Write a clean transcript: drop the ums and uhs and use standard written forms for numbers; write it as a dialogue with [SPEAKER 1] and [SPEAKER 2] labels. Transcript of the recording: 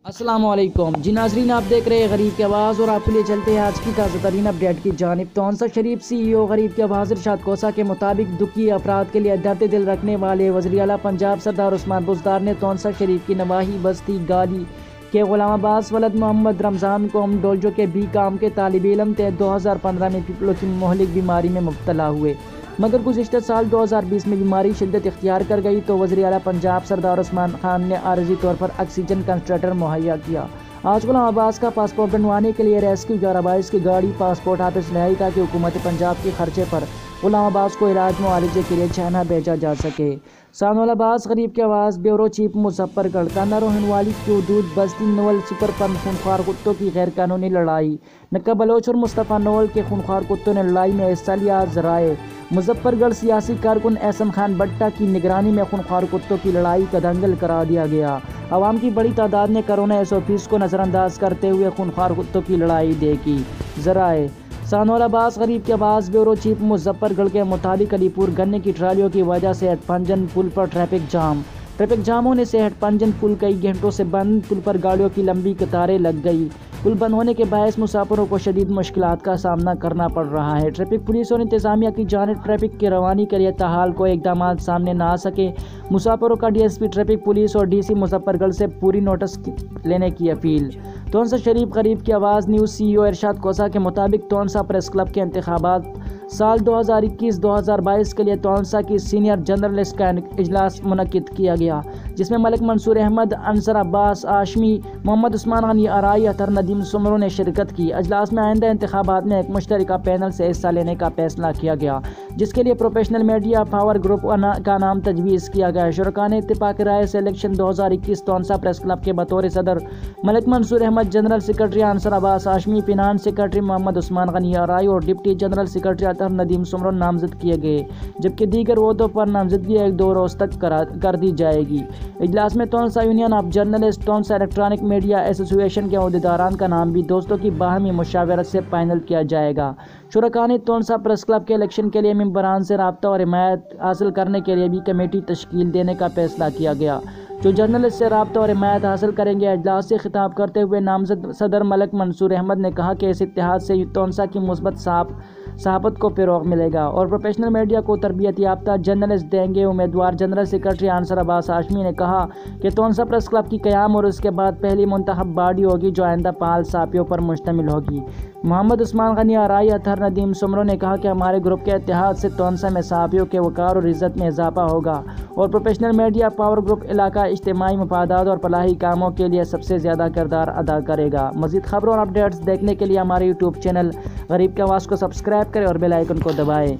[SPEAKER 1] अस्सलामुअलैकुम जी नाजरीन, आप देख रहे हैं गरीब की आवाज़ और आपके लिए चलते हैं आज की ताज़ा तरीन अपडेट की जानिब। तौंसा शरीफ CEO गरीब की आवाज़ इरशाद कोसा के मुताबिक दुखी अफराद के लिए दर्द दिल रखने वाले वज़ीर आला पंजाब सरदार उस्मान बुज़दार ने तौंसा शरीफ की नवाही बस्ती गाली के गुलाम अब्बास वलद मोहम्मद रमज़ान को हम डोलजो के बी काम के तालिब इल्म थे 2015 में पिपलो की मोहलिक बीमारी में मुब्तला हुए, मगर गुज़िश्ता साल 2020 में बीमारी शिद्दत इख्तियार कर गई तो वज़ीर आला पंजाब सरदार उस्मान खान ने आरजी तौर पर ऑक्सीजन कंसंट्रेटर मुहैया किया। आज गुलाम अब्बास का पासपोर्ट बनवाने के लिए रेस्क्यू 1122 की गाड़ी पासपोर्ट ऑफिस ले आई ताकि हुकूमत पंजाब के खर्चे पर गुलाम अब्बास को इलाज मुआलजे के लिए चाइना भेजा जा सके। सानुल अब्बास गरीब की आवाज़ ब्यूरो चीफ मुजफ्फरगढ़ काना रोहनवाली की हदूद बस्ती नोवल सुपर पर खूनख्वार कुत्तों की गैर कानूनी लड़ाई। नक्का बलोच और मुस्तफ़ा नोवल के खूनख्वार कुत्तों ने लड़ाई में हिस्सा लिया। जराए मुजफ्फरगढ़ सियासी कारकुन एहसन खान भट्टा की निगरानी में खूनख्वार कुत्तों की लड़ाई का दंगल करा दिया गया। आवाम की बड़ी तादाद ने कोरोना SOPs को नज़रअंदाज करते हुए खूनख्वार कुत्तों की लड़ाई देखी। जराए सानुल अब्बास गरीब की आवाज़ ब्यूरो चीफ मुजफ्फरगढ़ के मुताबिक अलीपुर गन्ने की ट्रालियों की वजह से हेडपंजन पुल पर ट्रैफिक जाम होने से हेडपंजन पुल कई घंटों से बंद। पुल पर गाड़ियों की लंबी कतारें लग गई। पुल बंद होने के बायस मुसाफिरों को शदीद मुश्किलात का सामना करना पड़ रहा है। ट्रैफिक पुलिस और इंतजामिया की जानिब ट्रैफिक की रवानी के लिए ताहाल को इकदाम सामने ना आ सके। मुसाफिरों का DSP ट्रैफिक पुलिस और DC मुजफ्फरगढ़ से पूरी नोटिस लेने की अपील। तौंसा शरीफ गरीब की आवाज़ न्यूज़ CEO इरशाद कोसा के मुताबिक तौंसा प्रेस क्लब के इंतखाबात साल 2021-2022 के लिए तौंसा की सीनियर जर्नलिस्ट का इजलास मुनक्किद किया गया, जिसमें मलिक मंसूर अहमद, अंसर अब्बास आशमी, मोहम्मद उस्मान गनी आराई, अतर नदीम सुमरों ने शिरकत की। इजलास में आइंदा इंतखाबात में एक मुश्तरका पैनल से हिस्सा लेने का फैसला किया गया, जिसके लिए प्रोफेशनल मीडिया पावर ग्रुप का नाम तजवीज़ किया गया। शुरका ने इत्तेफाक राय से इलेक्शन 2021 तौंसा प्रेस क्लब के बतौर सदर Malik Mansoor Ahmad, general secretary Ansar Abbas Ashmi, finance secretary Mohammad Usman Ghani Arai और deputy general secretary Athar Nadeem Soomro नामजद किए गए, जबकि दीगर वोटों पर नामजदगी 1-2 रोज़ तक कर दी जाएगी। इजलास में Taunsa union of journalist, Taunsa electronic media association के अहदेदारान का नाम भी दोस्तों की बाहमी मुशावरत से फाइनल किया जाएगा। शुरका ने तौंसा प्रेस क्लब के इलेक्शन के लिए मेंबरान से रब्ता और हिमायत हासिल करने के लिए भी कमेटी तश्कील देने का फैसला किया गया, जो जर्नलिस्ट से रब्ता और हिमायत हासिल करेंगे। इजलास से खिताब करते हुए नामजद सदर मलिक मंसूर अहमद ने कहा कि इस इत्तेहाद से तौंसा की मुस्बत सहाफत को फ़रोग़ मिलेगा और प्रोफेशनल मीडिया को तरबियत याफ्ता जर्नलिस्ट देंगे। उम्मीदवार जनरल सेक्रेटरी अंसर अब्बास आशमी ने कहा कि तौंसा प्रेस क्लब की क़याम और उसके बाद पहली मुंतखब बॉडी होगी जो आइंदा फाल साफियों पर मुश्तमिल होगी। मोहम्मद उस्मान गनी आराई, अतर नदीम सुमरों ने कहा कि हमारे ग्रुप के इत्तेहाद से तौंसा में साफियों के वक़ार और इज़्ज़त में इजाफा होगा और प्रोफेशनल मीडिया पावर ग्रुप इलाका इज्तिमाई मफादात और फलाही कामों के लिए सबसे ज़्यादा किरदार अदा करेगा। मज़ीद खबरों और अपडेट्स देखने के लिए हमारे YouTube चैनल गरीब की आवाज़ को सब्सक्राइब करें और बेल आइकन को दबाएँ।